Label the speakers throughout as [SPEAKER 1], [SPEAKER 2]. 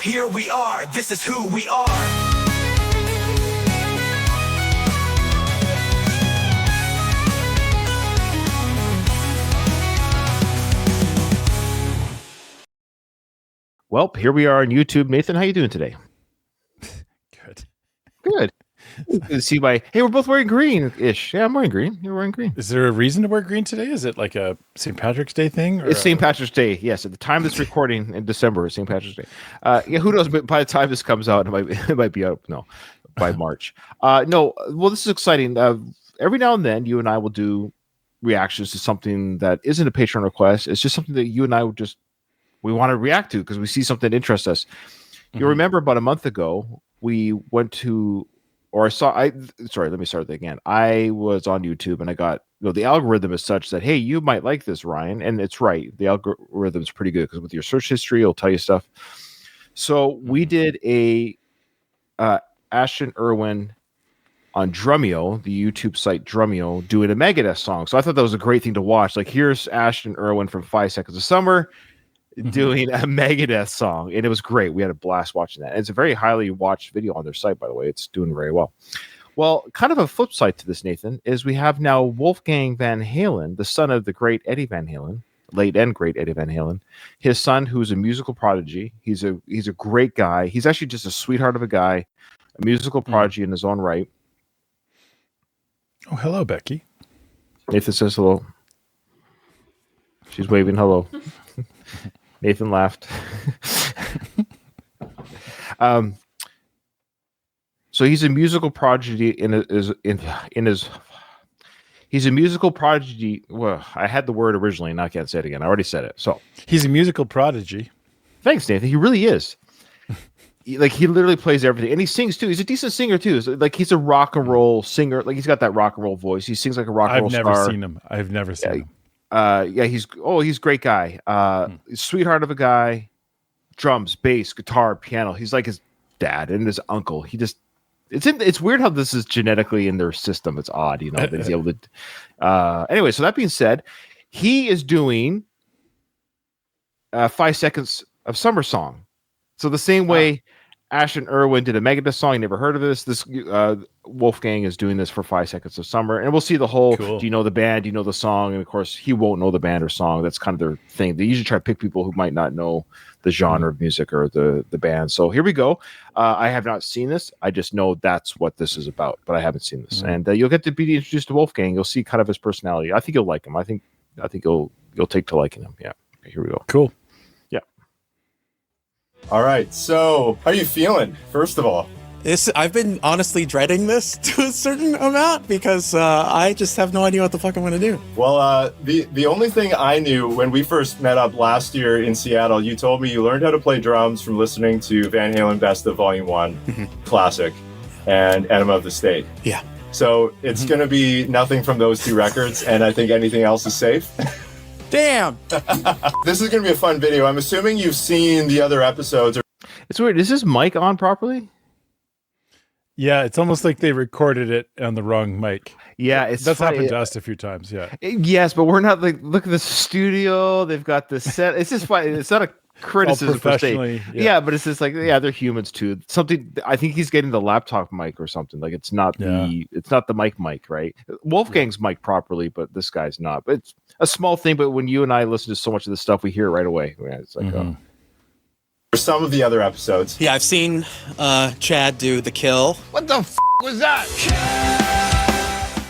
[SPEAKER 1] here we are, this is who we are.
[SPEAKER 2] Well, here we are on YouTube. Nathan, how you doing today? Good. See hey, we're both wearing green-ish. Yeah, I'm wearing green. You're wearing green.
[SPEAKER 3] Is there a reason to wear green today? Is it like a St. Patrick's Day thing? Or
[SPEAKER 2] it's St. Patrick's Day. Yes, at the time of this recording in December, it's St. Patrick's Day. Yeah, who knows? But by the time this comes out, it might be out. No, by March. No. Well, this is exciting. Every now and then, you and I will do reactions to something that isn't a Patreon request. It's just something that you and I we want to react to because we see something that interests us. You remember about a month ago, we went to, sorry, let me start that again. I was on YouTube and I got, the algorithm is such that, hey, you might like this, Ryan. And it's right. The algorithm is pretty good because with your search history, it'll tell you stuff. So we did a Ashton Irwin on Drumeo, the YouTube site Drumeo, doing a Megadeth song. So I thought that was a great thing to watch. Like, here's Ashton Irwin from 5 Seconds of Summer doing a Megadeth song, and it was great. We had a blast watching that. And it's a very highly watched video on their site, by the way. It's doing very well. Well, kind of a flip side to this, Nathan, is we have now Wolfgang Van Halen, the son of the great Eddie Van Halen, late and great Eddie Van Halen. His son, who's a musical prodigy. He's a great guy. He's actually just a sweetheart of a guy, a musical prodigy in his own right.
[SPEAKER 3] Oh, hello, Becky.
[SPEAKER 2] Nathan says hello. She's waving hello. Nathan laughed. So he's a musical prodigy he's a musical prodigy. Well, I had the word originally, and I can't say it again. I already said it. So
[SPEAKER 3] he's a musical prodigy.
[SPEAKER 2] Thanks, Nathan. He really is. He literally plays everything, and he sings too. He's a decent singer too. So, he's a rock and roll singer. Like, he's got that rock and roll voice. He sings like a rock and roll star.
[SPEAKER 3] I've never seen him.
[SPEAKER 2] He's a great guy. Sweetheart of a guy. Drums, bass, guitar, piano. He's like his dad and his uncle. It's weird how this is genetically in their system. It's odd, that he's able to. Anyway, so that being said, he is doing 5 Seconds of Summer song. So the same way Ashton Irwin did a Megadeth song, you never heard of this. This Wolfgang is doing this for 5 Seconds of Summer, and we'll see the whole. Cool. Do you know the band? Do you know the song? And of course, he won't know the band or song. That's kind of their thing. They usually try to pick people who might not know the genre of music or the band. So here we go. I have not seen this. I just know that's what this is about, but I haven't seen this. And you'll get to be introduced to Wolfgang. You'll see kind of his personality. I think you'll like him. I think you'll take to liking him. Yeah. Here we go.
[SPEAKER 3] Cool.
[SPEAKER 4] All right, so how are you feeling, first of all?
[SPEAKER 5] I've been honestly dreading this to a certain amount because I just have no idea what the fuck I'm going to do.
[SPEAKER 4] Well, the only thing I knew when we first met up last year in Seattle, you told me you learned how to play drums from listening to Van Halen Best of Volume 1, Classic, and Enema of the State.
[SPEAKER 5] Yeah.
[SPEAKER 4] So it's going to be nothing from those two records, and I think anything else is safe.
[SPEAKER 5] Damn!
[SPEAKER 4] This is going to be a fun video. I'm assuming you've seen the other episodes.
[SPEAKER 2] It's weird. Is this mic on properly?
[SPEAKER 3] Yeah, it's almost like they recorded it on the wrong mic.
[SPEAKER 2] Yeah,
[SPEAKER 3] that's happened to us a few times. Yeah.
[SPEAKER 2] Yes, but we're not look at the studio. They've got the set. It's just fine. It's not a criticism per se. Yeah, but it's just they're humans too. Something. I think he's getting the laptop mic or something. Like, it's not the mic, right? Wolfgang's mic properly, but this guy's not. But it's a small thing. But when you and I listen to so much of this stuff, we hear it right away. It's like,
[SPEAKER 4] For some of the other episodes.
[SPEAKER 5] Yeah, I've seen Chad do The Kill.
[SPEAKER 2] What the was that?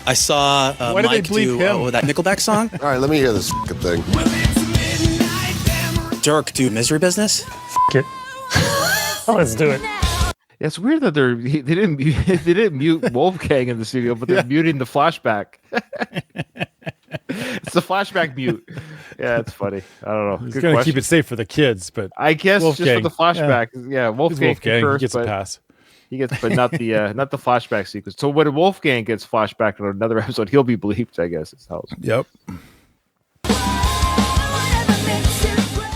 [SPEAKER 5] I saw Mike do that Nickelback song.
[SPEAKER 6] All right, let me hear this thing.
[SPEAKER 5] Dirk do Misery Business.
[SPEAKER 7] It. Let's do it.
[SPEAKER 2] It's weird that they didn't mute Wolfgang in the studio, but they're muting the flashback. It's the flashback mute. Yeah, it's funny. I don't know.
[SPEAKER 3] He's going to keep it safe for the kids, but
[SPEAKER 2] I guess Wolfgang, just for the flashback. Yeah, Wolfgang
[SPEAKER 3] he gets a pass.
[SPEAKER 2] He gets, but not the flashback sequence. So when Wolfgang gets flashback on another episode, he'll be bleeped, I guess.
[SPEAKER 3] Yep.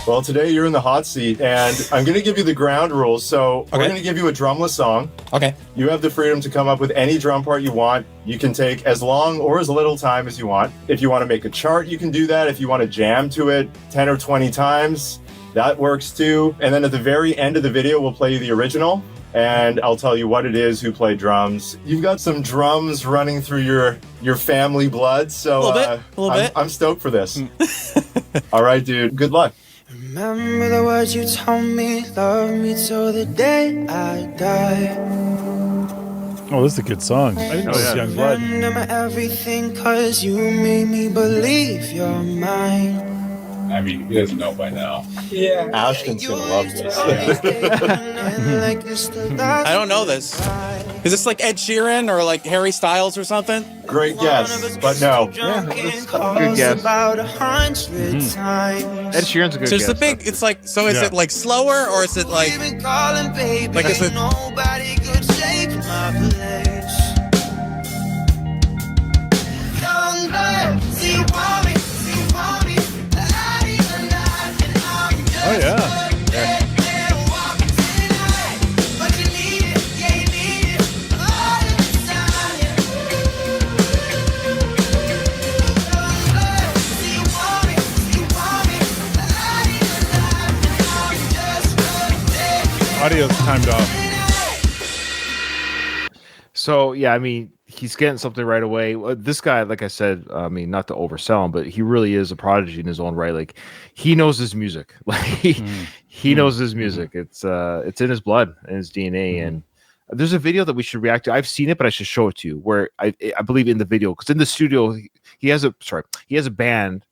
[SPEAKER 4] Well, today you're in the hot seat, and I'm going to give you the ground rules. So we're going to give you a drumless song.
[SPEAKER 5] Okay.
[SPEAKER 4] You have the freedom to come up with any drum part you want. You can take as long or as little time as you want. If you want to make a chart, you can do that. If you want to jam to it 10 or 20 times, That works too. And then at the very end of the video, we'll play you the original, and I'll tell you what it is, who played drums. You've got some drums running through your family blood, so
[SPEAKER 5] a little bit.
[SPEAKER 4] I'm stoked for this. All right, dude. Good luck.
[SPEAKER 6] Remember the words you told me, love me till the day I die.
[SPEAKER 3] Oh, this is a good song. I didn't know it was Youngblood.
[SPEAKER 6] Remember my everything, cause you made me believe you're mine.
[SPEAKER 8] I mean, he doesn't know by now.
[SPEAKER 6] Yeah.
[SPEAKER 4] Ashton's gonna love this.
[SPEAKER 5] I don't know this. Is this like Ed Sheeran or like Harry Styles or something?
[SPEAKER 4] Great guess, but no.
[SPEAKER 2] Yeah, that's a good guess. Ed Sheeran's a good
[SPEAKER 5] So it's
[SPEAKER 2] guess.
[SPEAKER 5] a big. It's like. So is it like slower or is it like? Like is it?
[SPEAKER 6] Nobody could take my place. Young blood, see you want me, see you want me.
[SPEAKER 3] Oh, yeah. Audio's timed off.
[SPEAKER 2] So yeah, I mean, he's getting something right away. This guy, like I said, I mean, not to oversell him, but he really is a prodigy in his own right. Like he knows his music. Like he knows his music. It's in his blood and his DNA. And there's a video that we should react to. I've seen it, but I should show it to you. Where I believe in the video, because in the studio he has a band.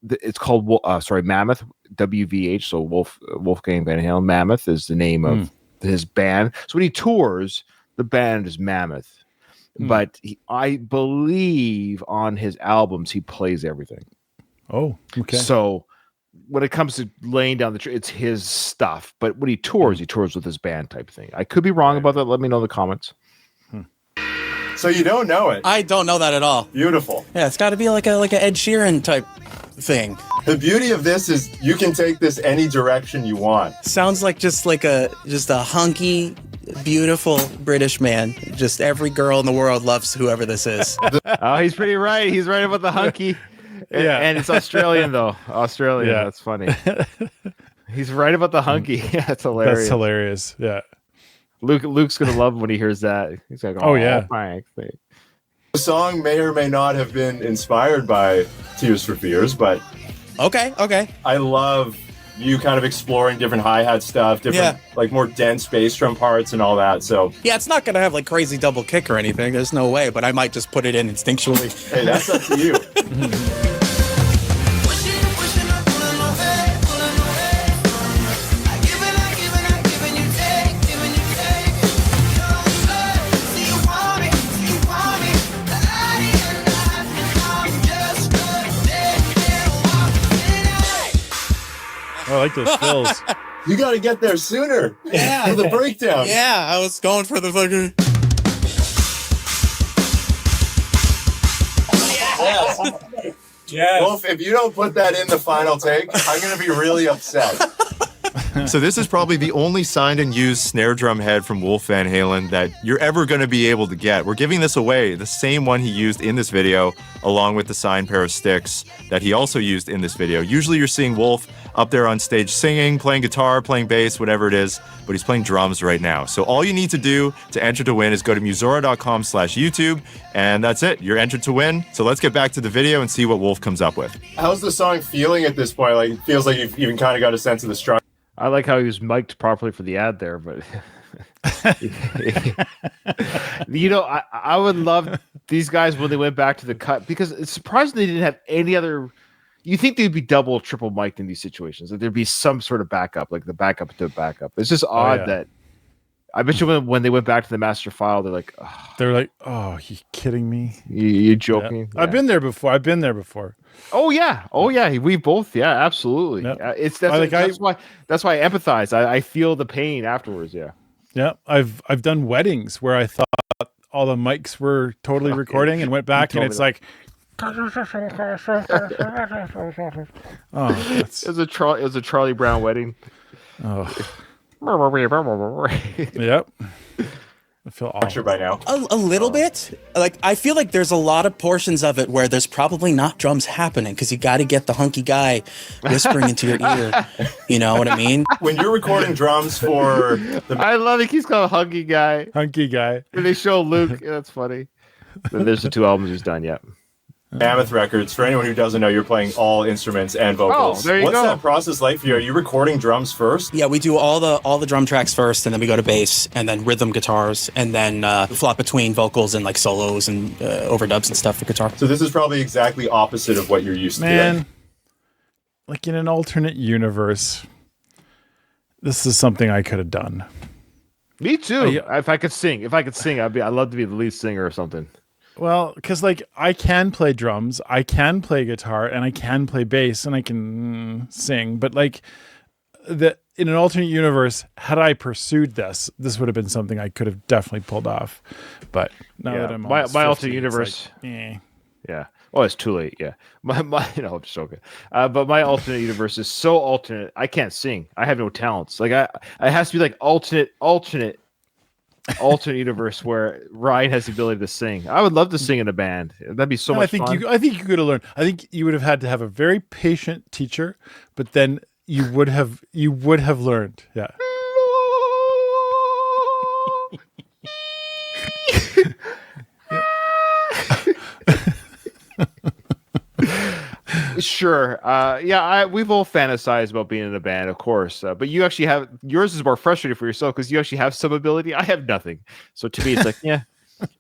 [SPEAKER 2] It's called Mammoth, WVH. So Wolfgang Van Halen. Mammoth is the name of his band. So when he tours, the band is Mammoth. But I believe on his albums he plays everything.
[SPEAKER 3] Oh, okay.
[SPEAKER 2] So when it comes to laying down it's his stuff. But when he tours with his band type thing. I could be wrong about that. Let me know in the comments.
[SPEAKER 4] So you don't know it.
[SPEAKER 5] I don't know that at all.
[SPEAKER 4] Beautiful.
[SPEAKER 5] Yeah, it's got to be like a Ed Sheeran type thing.
[SPEAKER 4] The beauty of this is you can take this any direction you want.
[SPEAKER 5] Sounds like just a hunky, beautiful British man. Just every girl in the world loves whoever this is.
[SPEAKER 2] Oh, he's pretty right. He's right about the hunky.
[SPEAKER 3] Yeah.
[SPEAKER 2] And it's Australian though. Australian.
[SPEAKER 3] Yeah.
[SPEAKER 2] That's funny. He's right about the hunky. That's hilarious.
[SPEAKER 3] That's hilarious. Yeah.
[SPEAKER 2] Luke's gonna love when he hears that. He's like,
[SPEAKER 3] Oh, yeah.
[SPEAKER 2] thanks.
[SPEAKER 4] The song may or may not have been inspired by Tears for Fears, but
[SPEAKER 5] Okay.
[SPEAKER 4] I love you kind of exploring different hi-hat stuff, different like more dense bass drum parts and all that. So
[SPEAKER 5] Yeah, it's not gonna have like crazy double kick or anything. There's no way, but I might just put it in instinctually.
[SPEAKER 4] hey, that's up to you.
[SPEAKER 3] I like those fills.
[SPEAKER 4] You got to get there sooner.
[SPEAKER 5] Yeah.
[SPEAKER 4] For the breakdown.
[SPEAKER 5] Yeah, I was going for the fucking.
[SPEAKER 8] Yes.
[SPEAKER 4] Wolf, if you don't put that in the final take, I'm going to be really upset. So this is probably the only signed and used snare drum head from Wolf Van Halen that you're ever going to be able to get. We're giving this away, the same one he used in this video, along with the signed pair of sticks that he also used in this video. Usually you're seeing Wolf up there on stage singing, playing guitar, playing bass, whatever it is, but he's playing drums right now. So all you need to do to enter to win is go to musora.com/YouTube, and that's it. You're entered to win. So let's get back to the video and see what Wolf comes up with. How's the song feeling at this point? Like, it feels like you've even kind of got a sense of the structure.
[SPEAKER 2] I like how he was mic'd properly for the ad there, but you know, I would love these guys when they went back to the cut, because it's surprising they didn't have any other. You think they'd be double, triple mic'd in these situations, that there'd be some sort of backup, like the backup to backup. It's just odd that. I bet you when they went back to the master file, they're like,
[SPEAKER 3] oh, you kidding me?
[SPEAKER 2] You joking?
[SPEAKER 3] Yeah. I've been there before.
[SPEAKER 2] Oh yeah. We both. Yeah, absolutely.
[SPEAKER 3] Yep.
[SPEAKER 2] That's why I empathize. I feel the pain afterwards. Yeah.
[SPEAKER 3] Yeah. I've done weddings where I thought all the mics were totally recording and went back and it's like,
[SPEAKER 2] it was a Charlie Brown wedding.
[SPEAKER 3] Oh. Yep. I feel
[SPEAKER 4] Sure by now.
[SPEAKER 5] A little bit. Like, I feel like there's a lot of portions of it where there's probably not drums happening because you got to get the hunky guy whispering into your ear. You know what I mean?
[SPEAKER 4] When you're recording drums for the
[SPEAKER 2] I love it. He's called Hunky Guy.
[SPEAKER 3] Hunky guy.
[SPEAKER 2] And they show Luke. Yeah, that's funny. Then there's the 2 albums he's done. Yeah.
[SPEAKER 4] Mammoth Records, for anyone who doesn't know, you're playing all instruments and vocals.
[SPEAKER 2] Oh, there you
[SPEAKER 4] What's
[SPEAKER 2] go.
[SPEAKER 4] that process like for you? Are you recording drums first?
[SPEAKER 5] Yeah, we do all the drum tracks first, and then we go to bass, and then rhythm guitars, and then flop between vocals and like solos and overdubs and stuff for guitar.
[SPEAKER 4] So this is probably exactly opposite of what you're used to
[SPEAKER 3] Man,
[SPEAKER 4] doing.
[SPEAKER 3] like in an alternate universe, this is something I could have done.
[SPEAKER 2] Me too. If I could sing, I'd love to be the lead singer or something.
[SPEAKER 3] Well, because like I can play drums, I can play guitar, and I can play bass, and I can sing. But like in an alternate universe, had I pursued this would have been something I could have definitely pulled off. But now that I'm
[SPEAKER 2] my
[SPEAKER 3] almost
[SPEAKER 2] alternate
[SPEAKER 3] 50,
[SPEAKER 2] universe.
[SPEAKER 3] it's like,
[SPEAKER 2] Yeah. Oh, it's too late. Yeah. My no, I'm just joking. But my alternate universe is so alternate. I can't sing. I have no talents. Like it has to be like alternate universe where Ryan has the ability to sing. I would love to sing in a band. That'd be so much fun.
[SPEAKER 3] I think you could have learned. I think you would have had to have a very patient teacher, but then you would have learned. Yeah.
[SPEAKER 2] Sure. We've all fantasized about being in a band, of course. But you actually have yours is more frustrating for yourself because you actually have some ability. I have nothing. So to me, it's like, yeah,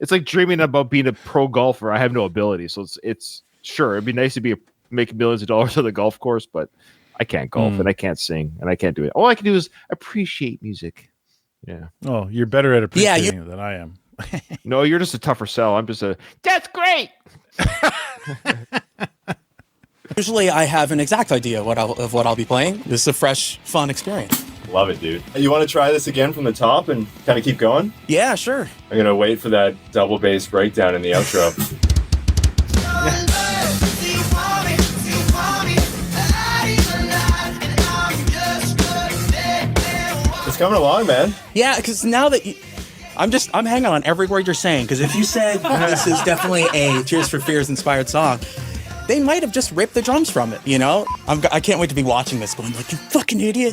[SPEAKER 2] it's like dreaming about being a pro golfer. I have no ability. So it's sure it'd be nice to be making millions of dollars on the golf course, but I can't golf and I can't sing and I can't do it. All I can do is appreciate music. Yeah.
[SPEAKER 3] Oh, you're better at appreciating it than I am.
[SPEAKER 2] No, you're just a tougher sell. I'm just that's great.
[SPEAKER 5] Usually I have an exact idea of what I'll be playing. This is a fresh, fun experience.
[SPEAKER 4] Love it, dude. You want to try this again from the top and kind of keep going?
[SPEAKER 5] Yeah, sure.
[SPEAKER 4] I'm going to wait for that double bass breakdown in the outro. It's coming along, man.
[SPEAKER 5] Yeah, because now that I'm hanging on every word you're saying, because if you said this is definitely a Tears for Fears inspired song, they might have just ripped the drums from it, you know? I can't wait to be watching this going like, you fucking idiot.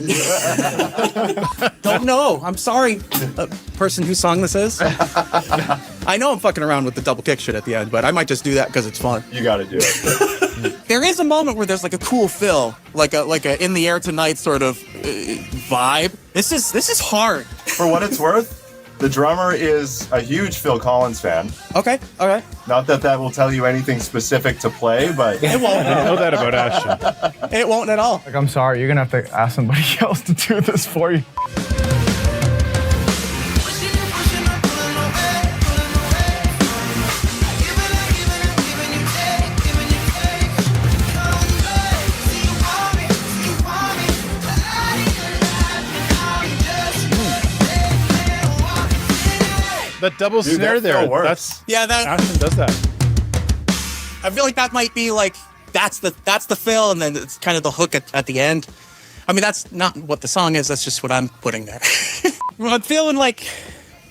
[SPEAKER 5] Don't know. I'm sorry, person whose song this is. I know I'm fucking around with the double kick shit at the end, but I might just do that because it's fun.
[SPEAKER 4] You got to do it.
[SPEAKER 5] There is a moment where there's like a cool fill, like a in the air tonight sort of vibe. This is hard.
[SPEAKER 4] For what it's worth, the drummer is a huge Phil Collins fan.
[SPEAKER 5] Okay.
[SPEAKER 4] Not that will tell you anything specific to play, but
[SPEAKER 5] It won't.
[SPEAKER 3] I know that about Ashton.
[SPEAKER 5] It won't at all.
[SPEAKER 9] Like, I'm sorry, you're gonna have to ask somebody else to do this for you.
[SPEAKER 3] That double
[SPEAKER 4] Dude,
[SPEAKER 3] snare
[SPEAKER 4] that
[SPEAKER 3] there.
[SPEAKER 4] still works.
[SPEAKER 3] That's
[SPEAKER 5] Yeah,
[SPEAKER 3] Ashton does that.
[SPEAKER 5] I feel like that might be like that's the fill, and then it's kind of the hook at the end. I mean, that's not what the song is. That's just what I'm putting there. Well, I'm feeling like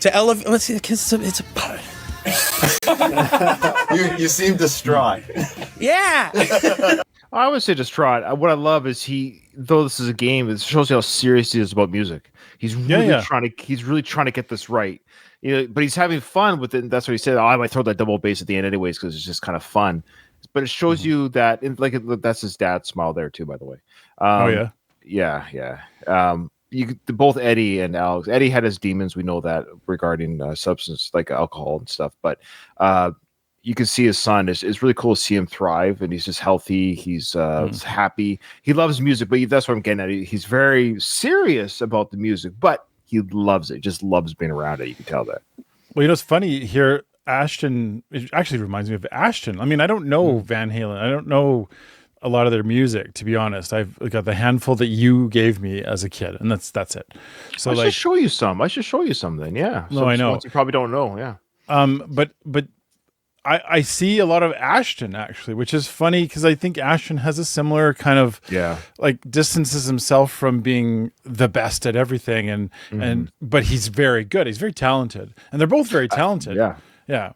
[SPEAKER 5] to elevate. Let's see, it's a
[SPEAKER 4] you seem distraught.
[SPEAKER 5] yeah.
[SPEAKER 2] I would say distraught. What I love is though this is a game, it shows you how serious he is about music. He's really trying to get this right. You know, but he's having fun with it. And that's what he said. Oh, I might throw that double bass at the end anyways because it's just kind of fun. But it shows you that, that's his dad's smile there too, by the way. Yeah. Both Eddie and Alex. Eddie had his demons. We know that regarding substance like alcohol and stuff. But you can see his son. It's really cool to see him thrive, and he's just healthy. He's happy. He loves music, but that's what I'm getting at. He's very serious about the music, but he loves it. Just loves being around it. You can tell that.
[SPEAKER 3] Well, you know, it's funny here. Ashton, it actually reminds me of Ashton. I mean, I don't know Van Halen. I don't know a lot of their music, to be honest. I've got the handful that you gave me as a kid, and that's it. So
[SPEAKER 2] I should show you some. I should show you some then. Yeah.
[SPEAKER 3] No, I know.
[SPEAKER 2] You probably don't know. Yeah.
[SPEAKER 3] But I see a lot of Ashton actually, which is funny because I think Ashton has a similar kind of like distances himself from being the best at everything, and but he's very good. He's very talented, and they're both very talented. Yeah.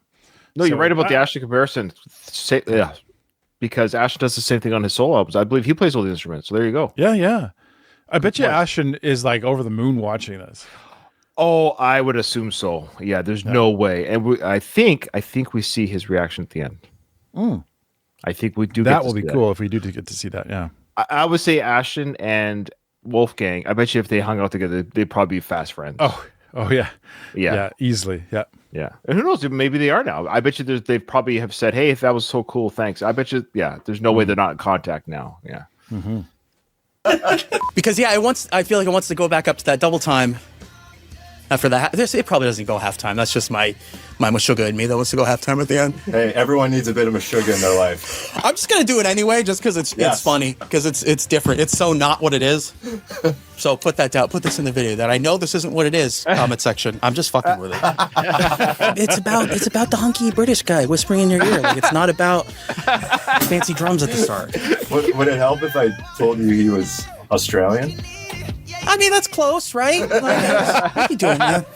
[SPEAKER 2] No, you're right about the Ashton comparison. Because Ashton does the same thing on his solo albums. I believe he plays all the instruments. So there you go.
[SPEAKER 3] Yeah. I bet you Ashton is like over the moon watching this.
[SPEAKER 2] Oh, I would assume so. Yeah, there's no way. And I think we see his reaction at the end. I think we do.
[SPEAKER 3] That will be cool if we do get to see that. Yeah.
[SPEAKER 2] I would say Ashton and Wolfgang. I bet you if they hung out together, they'd probably be fast friends.
[SPEAKER 3] Oh yeah, easily. Yeah.
[SPEAKER 2] And who knows? Maybe they are now. I bet you they probably have said, "Hey, if that was so cool, thanks." I bet you. Yeah. There's no way they're not in contact now. Yeah.
[SPEAKER 5] Because I feel like it wants to go back up to that double time. After that, it probably doesn't go halftime. That's just my Meshuggah in me that wants to go halftime at the end.
[SPEAKER 4] Hey, everyone needs a bit of Meshuggah in their life.
[SPEAKER 5] I'm just gonna do it anyway, just because it's funny, because it's different. It's so not what it is. So put that down. Put this in the video. That I know this isn't what it is. Comment section. I'm just fucking with it. It's about the hunky British guy whispering in your ear. Like it's not about fancy drums at the start.
[SPEAKER 4] Would it help if I told you he was Australian?
[SPEAKER 5] I mean, that's close, right? Like, what are you doing, man?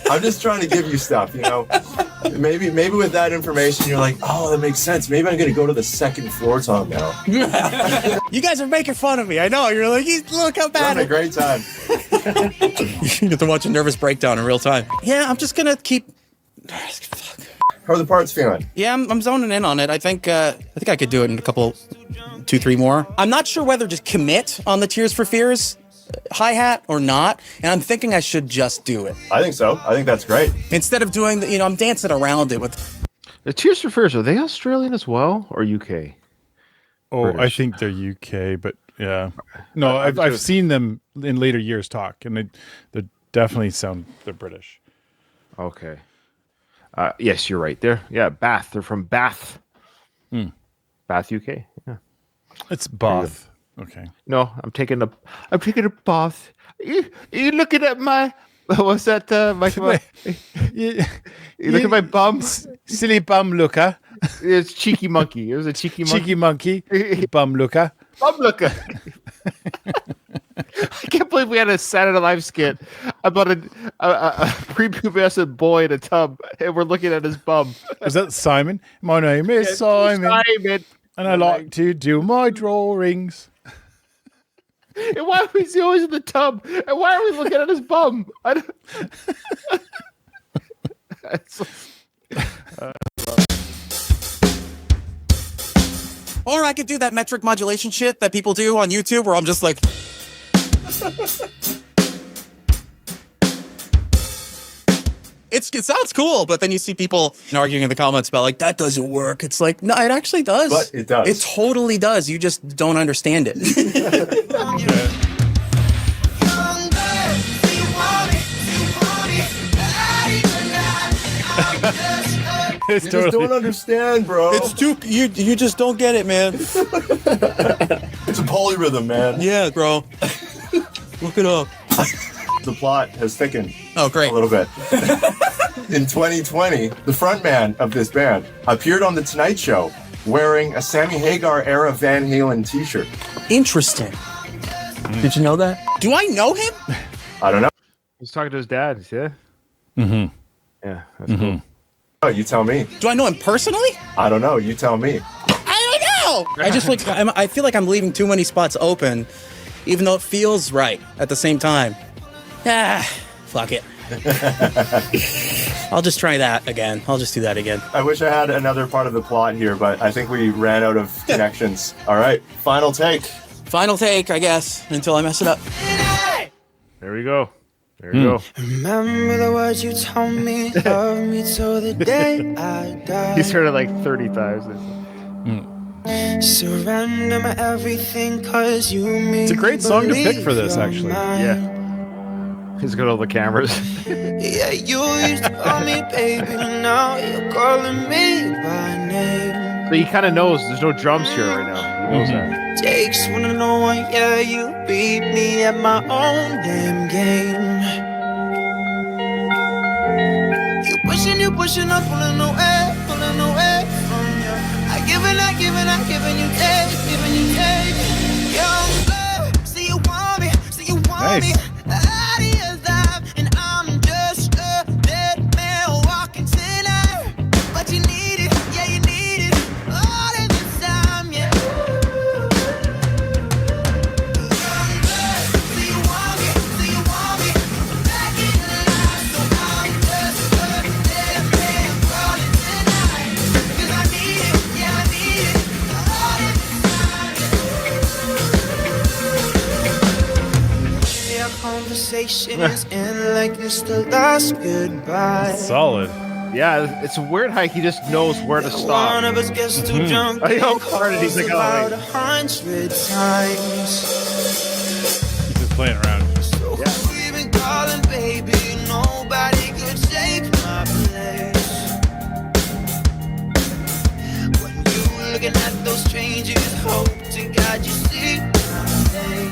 [SPEAKER 4] I'm just trying to give you stuff, you know. Maybe with that information, you're like, oh, that makes sense. Maybe I'm going to go to the second floor, Tom, now.
[SPEAKER 5] You guys are making fun of me. I know. You're like, look how bad.
[SPEAKER 4] We're having a great time.
[SPEAKER 5] You get to watch a nervous breakdown in real time. Yeah, I'm just going to keep...
[SPEAKER 4] How are the parts feeling?
[SPEAKER 5] Yeah, I'm zoning in on it. I think I could do it in a couple, 2-3 more. I'm not sure whether to commit on the Tears for Fears hi-hat or not, and I'm thinking I should just do it.
[SPEAKER 4] I think so. I think that's great.
[SPEAKER 5] Instead of doing I'm dancing around it with...
[SPEAKER 2] The Tears for Fears, are they Australian as well, or UK?
[SPEAKER 3] Oh,
[SPEAKER 2] British?
[SPEAKER 3] I think they're UK, but yeah. No, I've seen them in later years talk, and they definitely they're British.
[SPEAKER 2] Okay. Yes, you're right. Yeah, Bath. They're from Bath. Bath, UK. Yeah.
[SPEAKER 3] It's Bath. Okay.
[SPEAKER 2] No, I'm taking a bath. You looking at my what's that? You look at my bum,
[SPEAKER 3] silly bum looker.
[SPEAKER 2] It's cheeky monkey. It was a cheeky monkey.
[SPEAKER 3] Cheeky monkey, bum looker.
[SPEAKER 2] Bum looker. I can't believe we had a Saturday Night Live skit about a prepubescent boy in a tub, and we're looking at his bum.
[SPEAKER 3] Is that Simon? My name is Simon, and I like to do my drawings.
[SPEAKER 2] And why is he always in the tub? And why are we looking at his bum? I don't...
[SPEAKER 5] Or I could do that metric modulation shit that people do on YouTube where I'm just like... It sounds cool, but then you see people arguing in the comments about like, that doesn't work. It's like, no, it actually does.
[SPEAKER 4] But it does.
[SPEAKER 5] It totally does. You just don't understand it.
[SPEAKER 4] You just don't understand, bro.
[SPEAKER 5] It's too... You just don't get it, man.
[SPEAKER 4] It's a polyrhythm, man.
[SPEAKER 5] Yeah, bro. Look it up.
[SPEAKER 4] The plot has thickened
[SPEAKER 5] a
[SPEAKER 4] little bit. In 2020, the frontman of this band appeared on The Tonight Show wearing a Sammy Hagar-era Van Halen t-shirt.
[SPEAKER 5] Interesting. Did you know that? Do I know him?
[SPEAKER 4] I don't know.
[SPEAKER 2] He's talking to his dad, yeah?
[SPEAKER 3] Mm-hmm.
[SPEAKER 2] Yeah, that's cool.
[SPEAKER 4] Oh, you tell me.
[SPEAKER 5] Do I know him personally?
[SPEAKER 4] I don't know. You tell me.
[SPEAKER 5] I don't know! I just like... I feel like I'm leaving too many spots open, even though it feels right at the same time. Fuck it. I'll just try that again. I'll just do that again.
[SPEAKER 4] I wish I had another part of the plot here, but I think we ran out of connections. All right, final take.
[SPEAKER 5] Final take, I guess, until I mess it up.
[SPEAKER 2] There we go. There you go.
[SPEAKER 6] Remember the words you told me, love me till the day I die.
[SPEAKER 2] He's heard it like 30 times.
[SPEAKER 6] Surrender my everything, cause you mean
[SPEAKER 3] It's a great song to pick for this, actually.
[SPEAKER 2] Yeah. He's got all the cameras.
[SPEAKER 6] Yeah, you used to call me baby, now you're calling me by name.
[SPEAKER 2] So he kind of knows there's no drums here right now. He knows that.
[SPEAKER 6] Takes one to know one, yeah, you beat me at my own damn game. You pushing, I'm pulling away, pulling away from you. I give and I give and I give and you take, giving you take. Young blood, so you want me, so you want me. Out of your life, and I'm just a dead man walking tonight. But you need it, yeah, you need it all of the time, yeah. Young blood, so you want me, so you want me. Back in the line, so I'm just a dead man crawling tonight. 'Cause I need it, yeah, I need it all of the time, yeah. Our conversations end like it's the last goodbye.
[SPEAKER 3] Solid.
[SPEAKER 2] Yeah, it's a weird hike. He just knows where to
[SPEAKER 6] One
[SPEAKER 2] stop.
[SPEAKER 6] of us gets too drunk.
[SPEAKER 2] I know part of he's like,
[SPEAKER 6] about
[SPEAKER 2] oh,
[SPEAKER 6] 100 times.
[SPEAKER 3] He's just playing around.
[SPEAKER 6] So we've been calling, baby. Nobody could take my place. When you looking at those strangers, hope to God you see my face.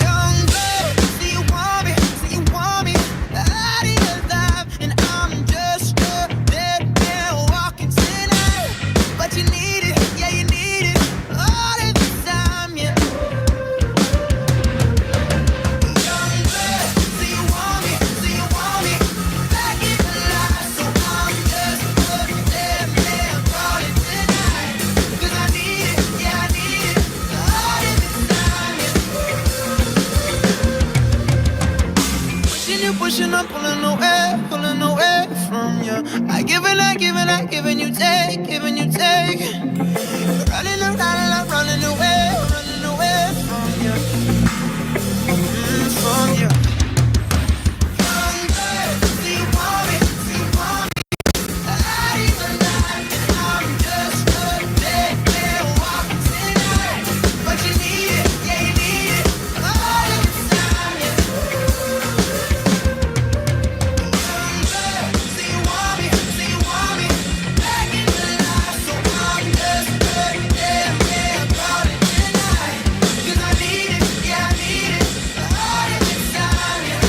[SPEAKER 6] Young blood, so you want me, so you want me. Out of your life, and I'm just a dead man walking tonight. But you need it, yeah, you need it all of the time, yeah. Young blood, so you want me, so you want me. Back in the life, so I'm just a dead man crawling tonight. 'Cause I need it, yeah, I need it all of the time, yeah. Pushing you, pushing, I'm pulling away from you. I give and I give and I give and you take, giving you take. Running around, I'm running away from you. From you. Young bird, so you want me, so you want me. Out of your life, and I'm just a dead man walking tonight. But you need it, yeah, you need it all of the time, yeah. Young bird, so you want me, so you want me. Back in the life, so I'm just a dead man crawling tonight. 'Cause I need it, yeah, I need it all of the time, yeah.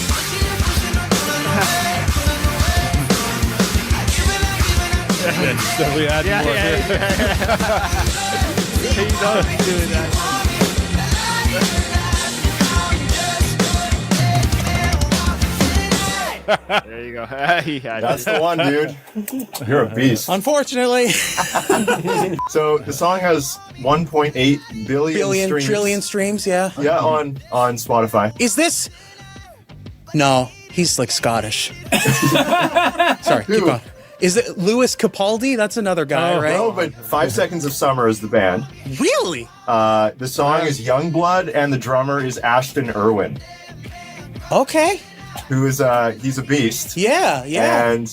[SPEAKER 6] Pushing and pushing, I'm pulling away. I give and I give and I give.
[SPEAKER 3] Yeah, definitely add more.
[SPEAKER 2] He knows he's doing that. There you go.
[SPEAKER 4] That's the one, dude. You're a beast.
[SPEAKER 5] Unfortunately,
[SPEAKER 4] So the song has 1.8 billion streams.
[SPEAKER 5] trillion streams. Yeah.
[SPEAKER 4] Yeah, on Spotify.
[SPEAKER 5] Is this? No, he's like Scottish. Sorry, keep
[SPEAKER 4] Who?
[SPEAKER 5] going. Is it Louis Capaldi? That's another guy, right?
[SPEAKER 4] No, but 5 Seconds of Summer is the band.
[SPEAKER 5] Really?
[SPEAKER 4] The song is Youngblood, and the drummer is Ashton Irwin,
[SPEAKER 5] Okay.
[SPEAKER 4] who is he's a beast.
[SPEAKER 5] Yeah, yeah.
[SPEAKER 4] And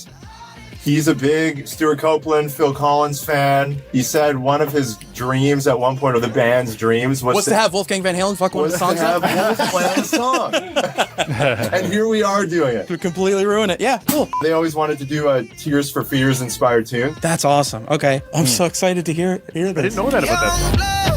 [SPEAKER 4] he's a big Stuart Copeland, Phil Collins fan. He said one of his dreams at one point, or the band's dreams, was
[SPEAKER 5] What's to have Wolfgang Van Halen fuck one of
[SPEAKER 4] was
[SPEAKER 5] the
[SPEAKER 4] to
[SPEAKER 5] songs
[SPEAKER 4] have
[SPEAKER 5] up?
[SPEAKER 4] Wolf play the song. And here we are doing it.
[SPEAKER 5] To completely ruin it. Yeah, cool.
[SPEAKER 4] They always wanted to do a Tears for Fears inspired tune.
[SPEAKER 5] That's awesome. Okay, I'm so excited to hear this.
[SPEAKER 2] I didn't know that about that song.
[SPEAKER 6] Young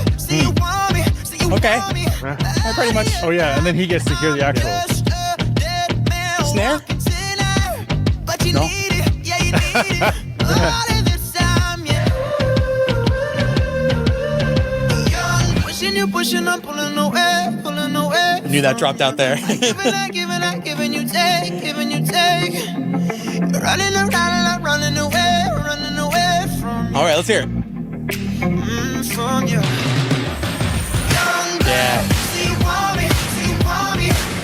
[SPEAKER 6] blood, so you want me, so you
[SPEAKER 5] Okay.
[SPEAKER 6] want me.
[SPEAKER 5] I pretty much.
[SPEAKER 3] Oh yeah, and then he gets to hear the actual.
[SPEAKER 6] Just a dead man
[SPEAKER 5] Snare?
[SPEAKER 6] walking tonight. But you
[SPEAKER 5] No.
[SPEAKER 6] need it, yeah, you need it all of the time, yeah. Young, pushing you, pushing, I'm pulling away, pulling away.
[SPEAKER 5] I knew that dropped out there.
[SPEAKER 6] Giving, I giving, I giving you take, giving you take. You're running around, I'm running away from
[SPEAKER 5] All right, let's hear it.
[SPEAKER 6] from you. Young blood,
[SPEAKER 5] Yeah.
[SPEAKER 6] so you want me,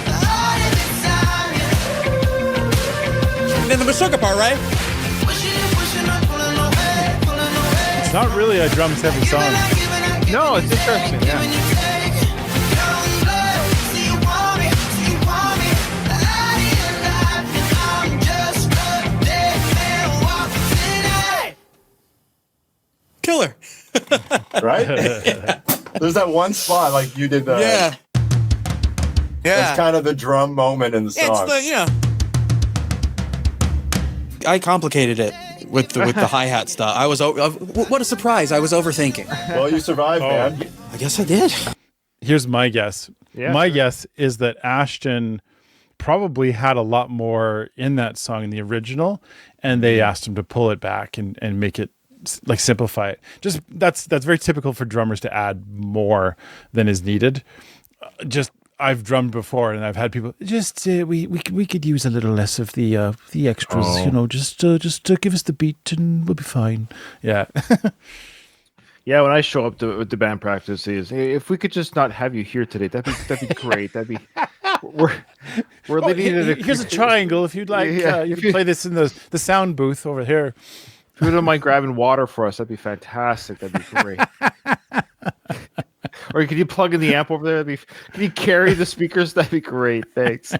[SPEAKER 6] all of the time, yeah.
[SPEAKER 5] And then the Meshuggah part, right?
[SPEAKER 6] Pushing you, pushing, I'm pulling away.
[SPEAKER 3] It's not really a drums heavy song.
[SPEAKER 2] No, it's interesting. Yeah.
[SPEAKER 6] Giving you take. Young blood, so you want me, out of your life, and I'm just a dead man walking tonight.
[SPEAKER 5] Killer.
[SPEAKER 4] Right? There's that one spot, like you did the.
[SPEAKER 5] Yeah. Yeah.
[SPEAKER 4] That's kind of the drum moment in the
[SPEAKER 5] It's
[SPEAKER 4] song.
[SPEAKER 5] the I complicated it with the hi-hat stuff. I was what a surprise. I was overthinking.
[SPEAKER 4] Well, you survived, man.
[SPEAKER 5] I guess I did.
[SPEAKER 3] Here's my guess.
[SPEAKER 2] Yeah,
[SPEAKER 3] My
[SPEAKER 2] sure.
[SPEAKER 3] guess is that Ashton probably had a lot more in that song in the original, and they asked him to pull it back and make it like simplify it. Just that's very typical for drummers to add more than is needed. I've drummed before, and I've had people we could use a little less of the extras, just give us the beat and we'll be fine. Yeah.
[SPEAKER 2] Yeah, when I show up with the band practices, hey, if we could just not have you here today, that'd be great. That'd be
[SPEAKER 3] here's a triangle if you'd like. You can play this in the sound booth over here.
[SPEAKER 2] If you don't mind grabbing water for us, that'd be fantastic. That'd be great. Or could you plug in the amp over there? Can you carry the speakers? That'd be great. Thanks.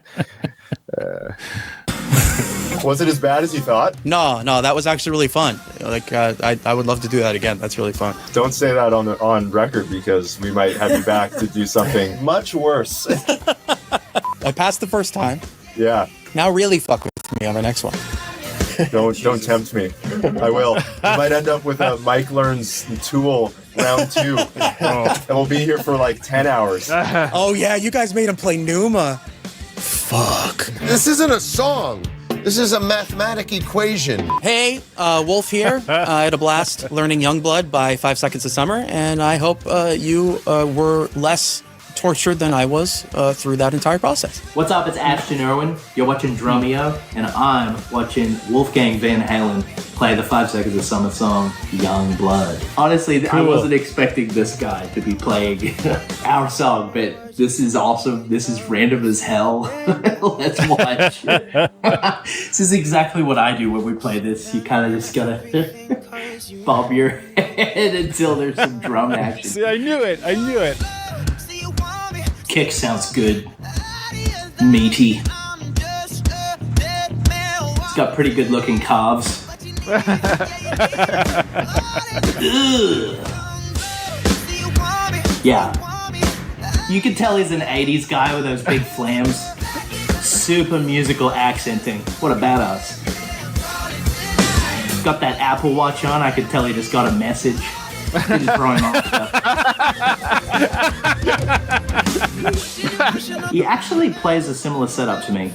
[SPEAKER 4] Was it as bad as you thought?
[SPEAKER 5] No, that was actually really fun. Like, I would love to do that again. That's really fun.
[SPEAKER 4] Don't say that on record, because we might have you back to do something much worse.
[SPEAKER 5] I passed the first time.
[SPEAKER 4] Yeah.
[SPEAKER 5] Now really fuck with me on the next one.
[SPEAKER 4] Don't tempt me. I will. I might end up with a Mike Learns Tool round 2. And we'll be here for like 10 hours.
[SPEAKER 5] Oh yeah, you guys made him play Numa. Fuck.
[SPEAKER 10] This isn't a song. This is a mathematic equation.
[SPEAKER 5] Hey, Wolf here. I had a blast learning Youngblood by 5 Seconds of Summer, and I hope you were less tortured than I was through that entire process.
[SPEAKER 11] What's up? It's Ashton Irwin. You're watching Drumeo, and I'm watching Wolfgang Van Halen play the 5 Seconds of Summer song, Youngblood. Honestly, I wasn't expecting this guy to be playing our song, but this is awesome. This is random as hell. Let's watch. This is exactly what I do when we play this. You kind of just gotta bob your head until there's some drum action.
[SPEAKER 3] See, I knew it.
[SPEAKER 11] Kick sounds good. Meaty. It's got pretty good looking calves. Yeah. You can tell he's an 80s guy with those big flams. Super musical accenting. What a badass. Got that Apple Watch on. I could tell he just got a message. He just throwing off stuff. He actually plays a similar setup to me.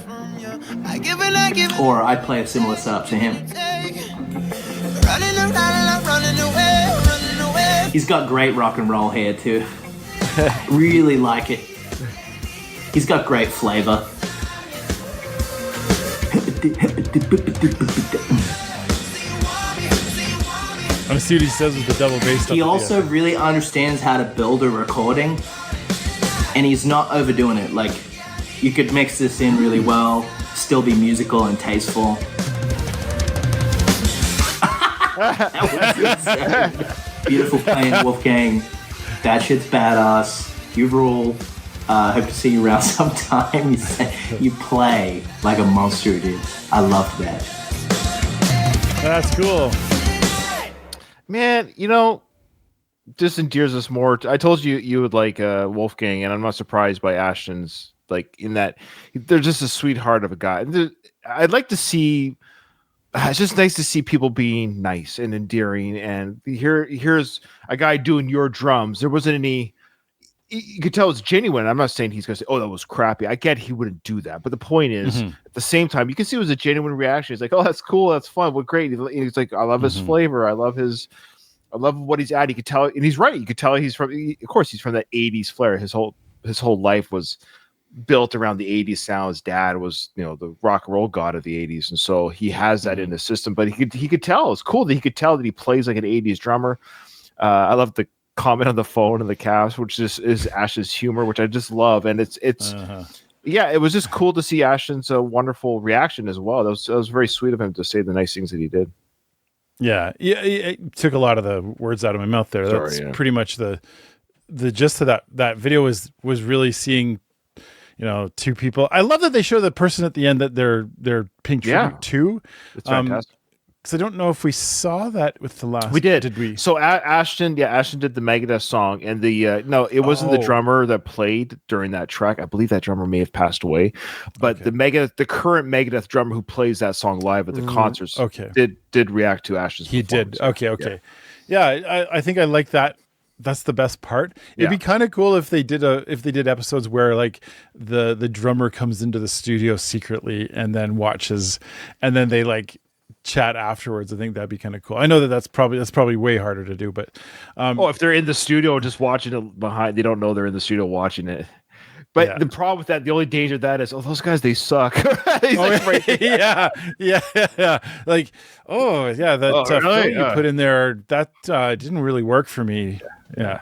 [SPEAKER 11] Or I play a similar setup to him. He's got great rock and roll hair too. Really like it. He's got great flavor.
[SPEAKER 3] I'm gonna see what he says with the double bass.
[SPEAKER 11] He also really understands how to build a recording, and he's not overdoing it. Like, you could mix this in really well, still be musical and tasteful. That was insane. Beautiful playing, Wolfgang. That shit's badass. You rule. Hope to see you around sometime. You play like a monster, dude. I love that.
[SPEAKER 3] That's cool.
[SPEAKER 2] Man, this endears us more. I told you would like Wolfgang, and I'm not surprised by Ashton's, like, in that they're just a sweetheart of a guy. I'd like to see. It's just nice to see people being nice and endearing. And here's a guy doing your drums. There wasn't any. You could tell it's genuine. I'm not saying he's going to say, "Oh, that was crappy." I get he wouldn't do that, but the point is, at the same time, you can see it was a genuine reaction. He's like, "Oh, that's cool. That's fun. What great." He's like, "I love his flavor. I love what he's at." You could tell, and he's right. You could tell he's from. Of course, he's from that '80s flair. His whole life was built around the '80s sound. His dad was, the rock and roll god of the '80s, and so he has that in the system. But he could tell. It's cool that he could tell that he plays like an '80s drummer. I love the comment on the phone and the cast, which is Ash's humor, which I just love, and it's yeah, it was just cool to see Ashton's wonderful reaction as well. That was very sweet of him to say the nice things that he did.
[SPEAKER 3] Yeah, it took a lot of the words out of my mouth there. That's pretty much the gist of that video was really seeing, two people. I love that they show the person at the end that they're paying tribute to.
[SPEAKER 2] It's fantastic.
[SPEAKER 3] Because I don't know if we saw that with the last.
[SPEAKER 2] We did.
[SPEAKER 3] Did we?
[SPEAKER 2] So Ashton did the Megadeth song, and it wasn't the drummer that played during that track. I believe that drummer may have passed away, but the current Megadeth drummer who plays that song live at the concerts, did react to Ashton's.
[SPEAKER 3] He did. Okay. Yeah, I think I like that That's the best part. It'd be kind of cool if they did episodes where like the drummer comes into the studio secretly and then watches, and then they like chat afterwards. I think that'd be kind of cool. I know that's probably way harder to do, but
[SPEAKER 2] if they're in the studio just watching it behind, they don't know they're in the studio watching it. But the problem with that, the only danger of that is, those guys, they suck.
[SPEAKER 3] Yeah. Like, that film you put in there, that didn't really work for me. Yeah.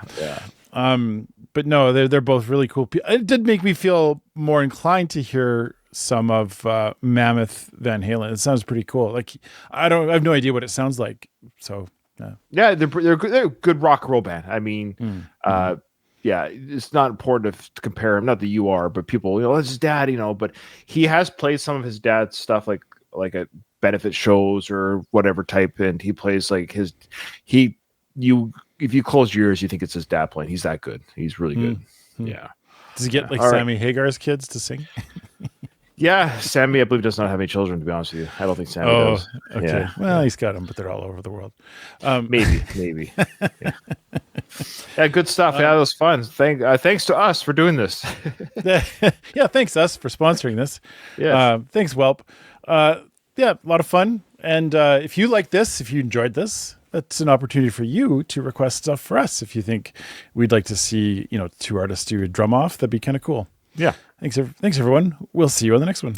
[SPEAKER 3] But no, they're both really cool. It did make me feel more inclined to hear some of Mammoth Van Halen. It sounds pretty cool. Like, I have no idea what it sounds like. So
[SPEAKER 2] they're a good rock and roll band. I mean, it's not important to compare him. Not that you are, but people, that's his dad, but he has played some of his dad's stuff like at benefit shows or whatever type. And he plays like if you close your ears, you think it's his dad playing. He's that good. He's really good. Yeah.
[SPEAKER 3] Does he get like Sammy Hagar's kids to sing?
[SPEAKER 2] Yeah, Sammy, I believe, does not have any children, to be honest with you. I don't think Sammy does.
[SPEAKER 3] Okay. Yeah. Well, he's got them, but they're all over the world.
[SPEAKER 2] Maybe. Yeah, good stuff. That was fun. Thanks to us for doing this.
[SPEAKER 3] Yeah, thanks us for sponsoring this.
[SPEAKER 2] Yeah.
[SPEAKER 3] Thanks, Welp. A lot of fun. And if you like this, if you enjoyed this, that's an opportunity for you to request stuff for us. If you think we'd like to see, two artists do a drum off, that'd be kind of cool.
[SPEAKER 2] Yeah.
[SPEAKER 3] Thanks, everyone. We'll see you on the next one.